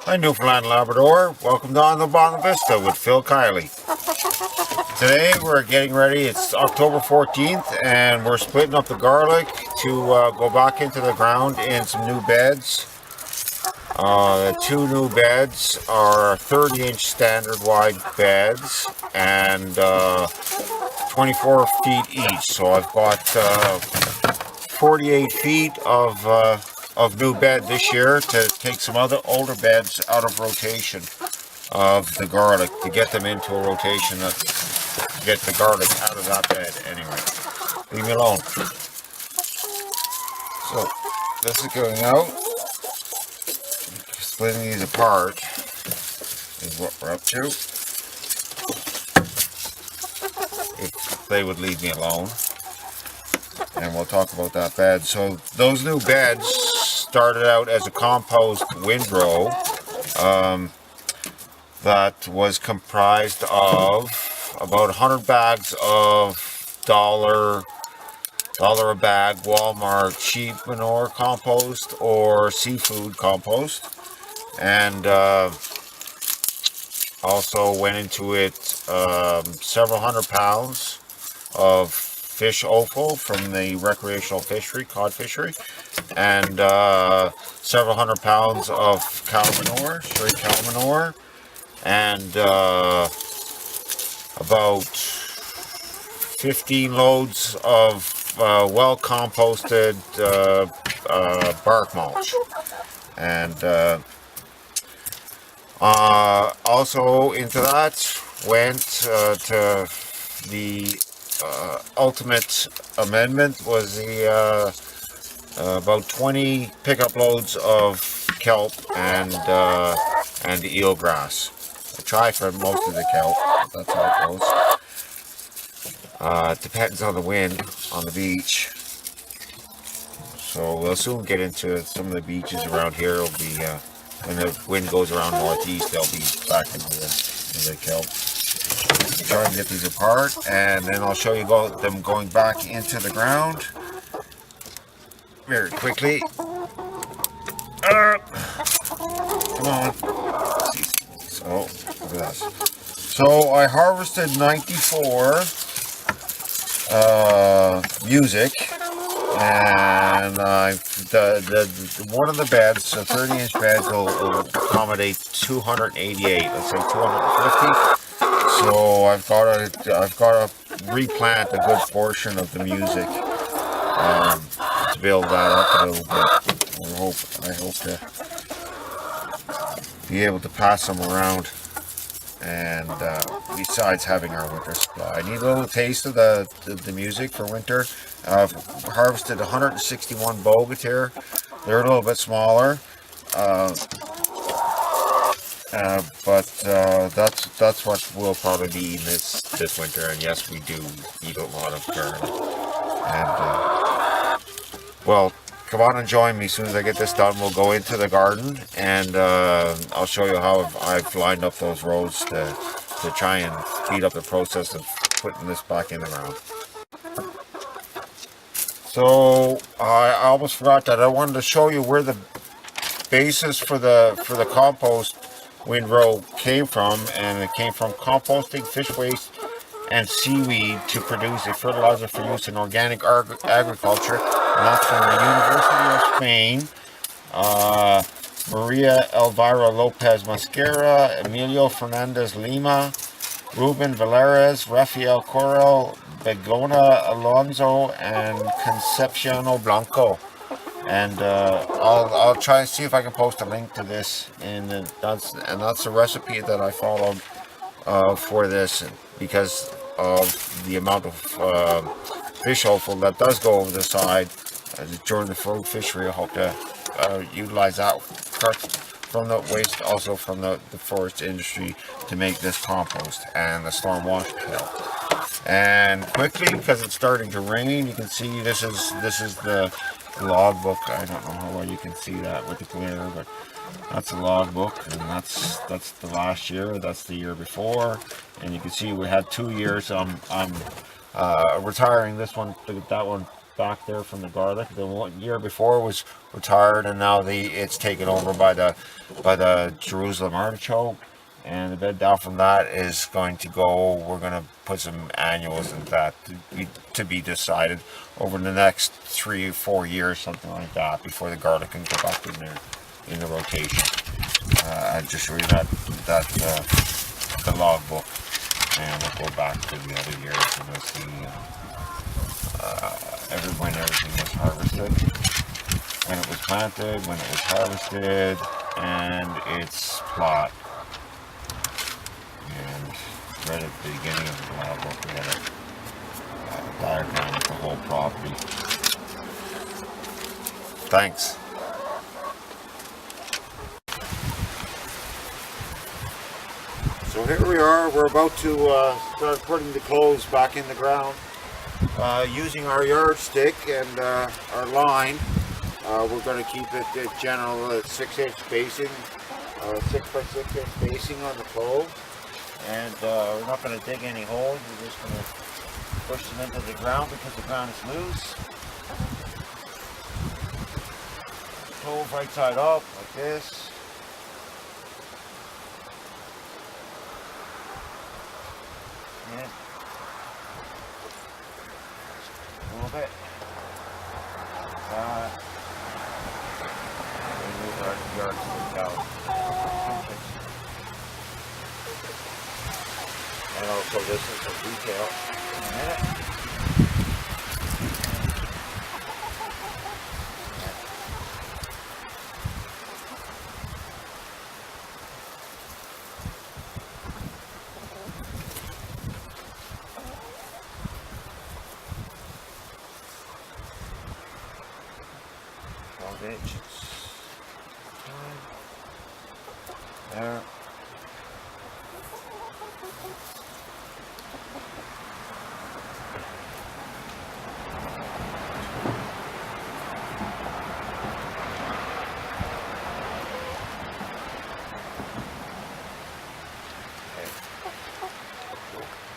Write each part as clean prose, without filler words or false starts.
Hi Newfoundland Labrador, welcome to On the Bonavista Vista with Phil Kiley. Today we're getting ready, it's October 14th and we're splitting up the garlic to go back into the ground in some new beds. The two new beds are 30-inch standard wide beds and 24 feet each, so I've got 48 feet of new bed this year to take some other older beds out of rotation of the garlic, to get them into a rotation, to get the garlic out of that bed anyway. Leave me alone. So this is going out. Splitting these apart is what we're up to. If they would leave me alone. And we'll talk about that bed. So those new beds started out as a compost windrow that was comprised of about 100 bags of $1 a bag Walmart sheep manure compost or seafood compost, and also went into it several hundred pounds of fish offal from the recreational fishery, cod fishery, and several hundred pounds of cow manure, straight cow manure, and about 15 loads of well composted bark mulch. And also into that went to the ultimate amendment was the about 20 pickup loads of kelp and eelgrass. I try for most of the kelp, but that's how it goes. It depends on the wind on the beach. So we'll soon get into some of the beaches around here. It'll be when the wind goes around northeast, they'll be back into the kelp. Try and get these apart, and then I'll show you them going back into the ground very quickly. Come on. So look at this. So I harvested 94 music, and one of the beds, so 30-inch beds, will accommodate 288. Let's say 250. So I've got to replant a good portion of the music to build that up a little bit. I hope to be able to pass them around. And besides having our winter supply, I need a little taste of the music for winter. I've harvested 161 bogatir. They're a little bit smaller. But that's what we'll probably be eating this winter, and yes, we do eat a lot of garlic. And well, come on and join me as soon as I get this done. We'll go into the garden, and I'll show you how I've lined up those rows to try and speed up the process of putting this back in the ground. So I almost forgot that I wanted to show you where the basis for the compost windrow came from, and it came from composting fish waste and seaweed to produce a fertilizer for use in organic agriculture, and that's from the University of Spain. Maria Elvira López-Mosquerağa, Emilio Fernández-Lemaa, Rubén Villaresa, Rafael Corralb, Begoña Alonsob, and Concepción Blanco. And I'll try and see if I can post a link to this, and that's the recipe that I followed for this, because of the amount of fish offal that does go over the side during the flow fishery. I hope to utilize that from the waste, also from the forest industry, to make this compost and the storm wash pile. And quickly, because it's starting to rain, you can see this is the logbook. I don't know how well you can see that with the glare, but that's a logbook, and that's the last year, that's the year before, and you can see we had 2 years. I'm retiring this one, that one back there from the garlic. The 1 year before was retired, and now it's taken over by the Jerusalem artichoke. And the bed down from that is going to go. We're going to put some annuals in that to be decided over the next 3 or 4 years, something like that, before the garlic can go back in there in the rotation. I'll just show you the log book, and we'll go back to the other years, and we'll see when everything was harvested, when it was planted, when it was harvested, and its plot. And right at the beginning of the log book, we had a diagram of the whole property. Thanks. So here we are. We're about to start putting the clothes back in the ground using our yardstick and our line. We're going to keep it at general 6-inch spacing, 6x6 inch spacing on the clothes. And we're not going to dig any holes, we're just going to push them into the ground because the ground is loose. Clove right side up, like this. And a little bit. And move our yardstick out. And also this is some detail in a minute. There.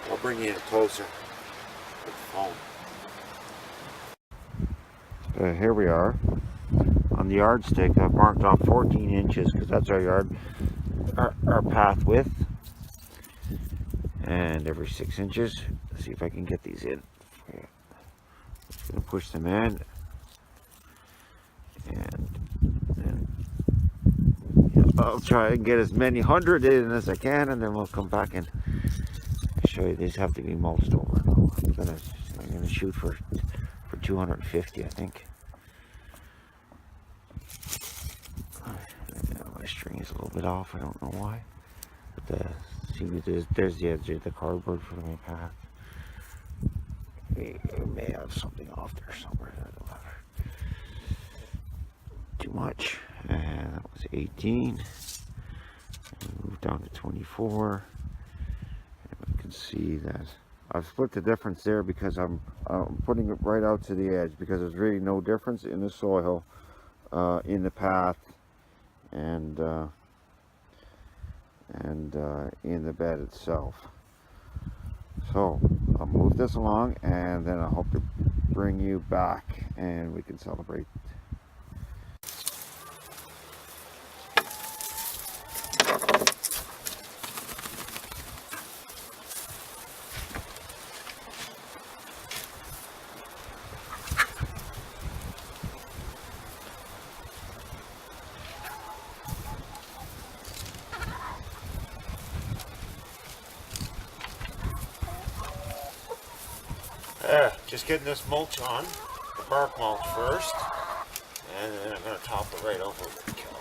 I'll bring you in closer with the phone. Here we are on the yardstick. I've marked off 14 inches because that's our path width, and every 6 inches. Let's see if I can get these in. Just gonna push them in, and I'll try and get as many 100 in as I can, and then we'll come back and show you. These have to be mulched over. I'm gonna shoot for 250, I think. My string is a little bit off. I don't know why. But there's the edge of the cardboard for my path. We may have something off there somewhere. Too much. And that was 18. And move down to 24. And we can see that I've split the difference there because I'm putting it right out to the edge, because there's really no difference in the soil, in the path, and in the bed itself. So I'll move this along, and then I hope to bring you back and we can celebrate. Just getting this mulch on, the bark mulch first, and then I'm going to top it right over with the kiln.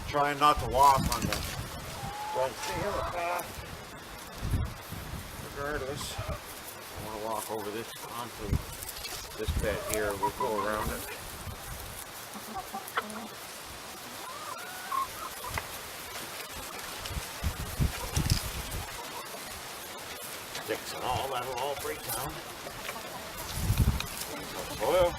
Trying not to walk on the path. Regardless, I want to walk over this onto this bed here. We'll go around it. Sticks and all, that'll all break down. Some soil.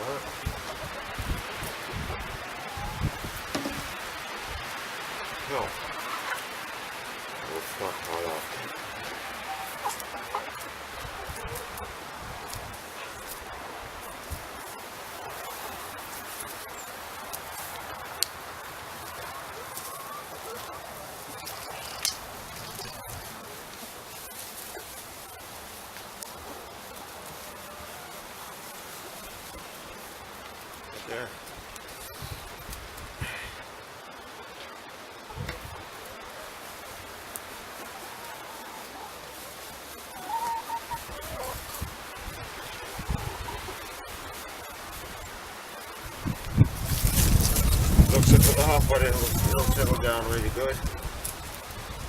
No. It's not hot out. There. Looks like with the hot water, it'll settle down really good.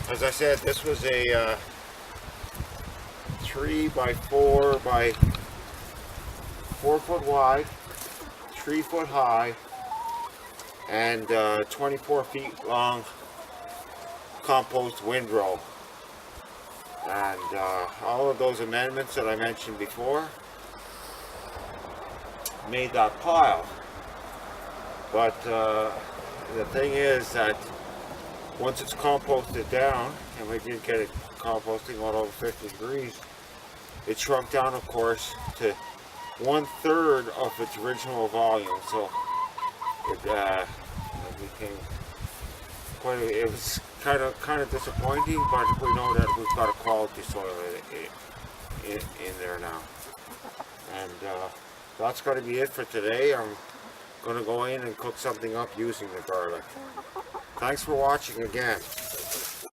As I said, this was a 3 by 4 by 4 foot wide, 3 foot high, and 24 feet long compost windrow. And all of those amendments that I mentioned before made that pile. But the thing is that once it's composted down, and we did get it composting well over 50 degrees, it shrunk down, of course, to 1/3 of its original volume. So it became quite. It was kind of disappointing, but we know that we've got a quality soil in there now. And that's going to be it for today. I'm going to go in and cook something up using the garlic. Thanks for watching again.